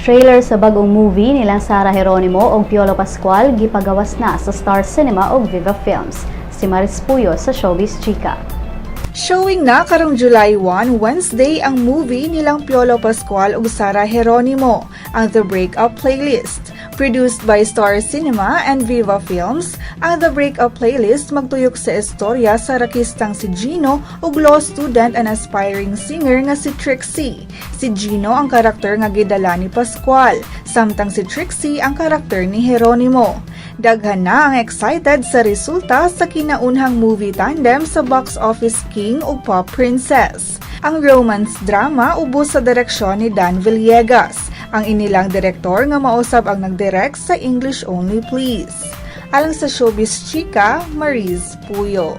Trailer sa bagong movie nilang Sara Geronimo o Piolo Pascual gipagawas na sa Star Cinema o Viva Films. Si Maris Puyo sa Showbiz Chika. Showing na karong July 1, Wednesday ang movie nilang Piolo Pascual ug Sara Geronimo, ang The Breakup Playlist. Produced by Star Cinema and Viva Films, ang The Breakup Playlist magtuyok sa istorya sa rakistang si Gino ug law student and aspiring singer nga si Trixie. Si Gino ang karakter nga gidala ni Pascual, samtang si Trixie ang karakter ni Geronimo. Daghan na ang excited sa resulta sa kinaunhang movie tandem sa box office king ug pop princess. Ang romance drama ubos sa direksyon ni Dan Villegas, ang inilang direktor nga mausab ang nagdirect sa English Only Please. Alang sa Showbiz Chika, Maris Puyo.